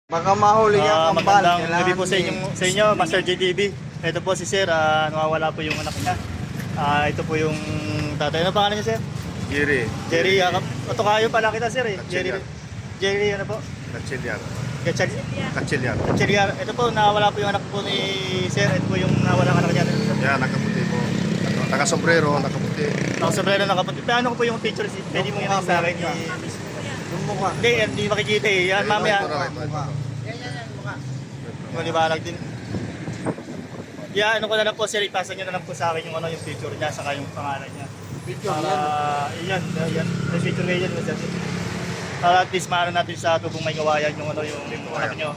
Baka mahuli ang kambal. Magandang gabi po sa inyo, Master JTV. Ito po si Sir, nawawala po yung anak niya. Ito po yung tatay. Ano pangalan niya, Sir? Jerry. Jerry, ito kayo pala kita, Sir. Jerry, ano po? Kachilyan. Gatchaliar. Kachilyan. Gatchaliar. Ito po, nawawala po yung anak po ni Sir. Ito po yung nawawala anak niya. Yan, nakaputi po. Naka-sombrero, nakaputi. Nakasobrero, nakapunti. Paano ko po yung picture? Pwede mo yan sa akin. Yung mukha. Hindi makikita eh. Yan, mamaya. Maliwanag din. Yeah, ano ko na lang po, Sir, ipasa nyo na lang po sa akin yung yung picture niya, saka yung pangalan niya. Picture Para, yan. May picture kayo yan, Sir. Para at least maano natin sa tubong may gawayan yung yung anak nyo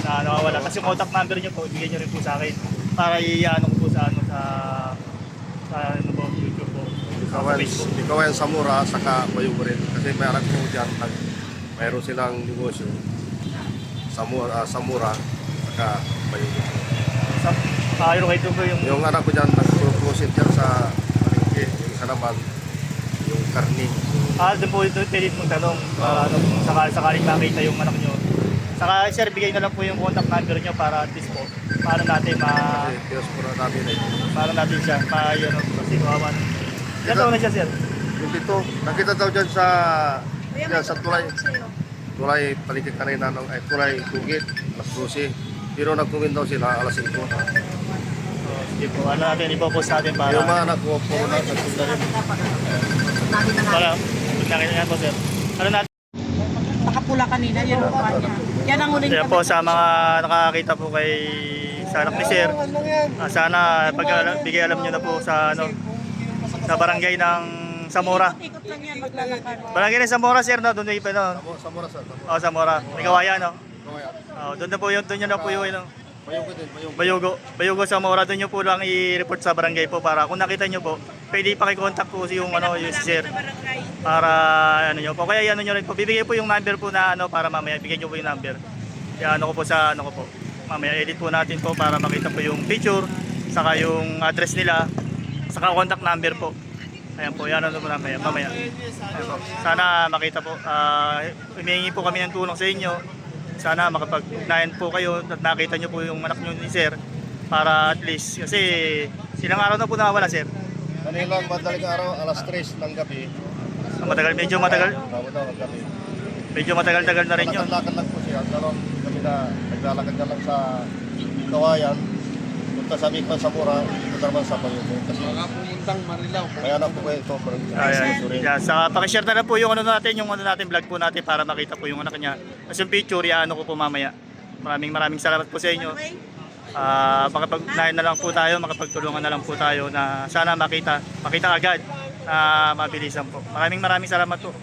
na nawawala. Tapos yung contact number nyo po, ibigay nyo rin po sa akin. Para i-ano ko po sa ano po, YouTube po. Sa Facebook. Ikaw yan sa Mura, saka Bayugo rin. Kasi may anak ko dyan, mayroon silang negosyo. Sa Mura, saka Bayugo. Ayun kayo po Yung anak ko dyan, nag-proceed dyan sa palengke. Yung isa naman, yung karni. Doon po pwede mong tanong para sakaling makita yung anak nyo. Saka sir, bigay na lang po yung contact number nyo para at least po, paano natin Kasi Diyos po na namin eh. paano natin siya, yun, kasi kawawan. Ilan taon na siya, sir? Yung dito, nakita daw dyan sa tulay paligid kanina, tulay Tugit, Las 12. Pero nagtuwin daw sila, alas 5. Sige po, ano natin, ipopost natin para Yung mga anak ko, puro na nagtunda rin. para, nakita nga po, sir. Ano natin? Nakapula kanina, yun ang mukha niya. Yan ang uling Kaya po sa mga nakakita po kay sa anak ni sir, sana bigay alam nyo na po sa sa barangay ng Zamora. Ikot lang yan, maglalakad. Barangay ng Zamora, sir, no? Doon yung Sa Mura, sir. Zamora. May kawayan, no? Kaya, Doon na po yun, doon nyo na po yung Bayugo din, Bayugo. Bayugo Zamora, doon nyo po lang i-report sa barangay po para kung nakita nyo po, pwede pakicontact po yung yung si sir para ano nyo po. Kaya ano nyo rin po, bibigay po yung number po na para mamaya bigyan nyo po yung number. Kaya ano ko po sa ko po. Mamaya edit po natin po para makita po yung picture, saka yung address nila, saka contact number po. Ayan po, yan ano po mamaya. Ayan po. Sana makita po. Humihingi po kami ng tulong sa inyo. Sana makapag-ugnayan po kayo at nakita nyo po yung anak nyo ni sir para at least, kasi silang araw na po nawawala, sir. Kanilang madaling araw, alas 3 ng gabi. Medyo matagal. Daw ng gabi. Medyo matagal-tagal na rin yun. Lakad-lakad lang po siya. Dalawang gabi na naglalakad ka lang sa Kawayan. Punta sa Bicol, sa Mura. Punta naman sa Bayugo. Kasi Pumuntang Marilao. kaya na po kayo ito. Ayan. Saka pakishare na lang po yung natin, vlog po natin para makita po yung anak niya. Tapos yung picture, ano ko po mamaya. Maraming salamat po sa inyo. Makapag-unahin na lang po tayo, makapagtulungan na lang po tayo na sana makita agad na mabilisan po. Maraming salamat po.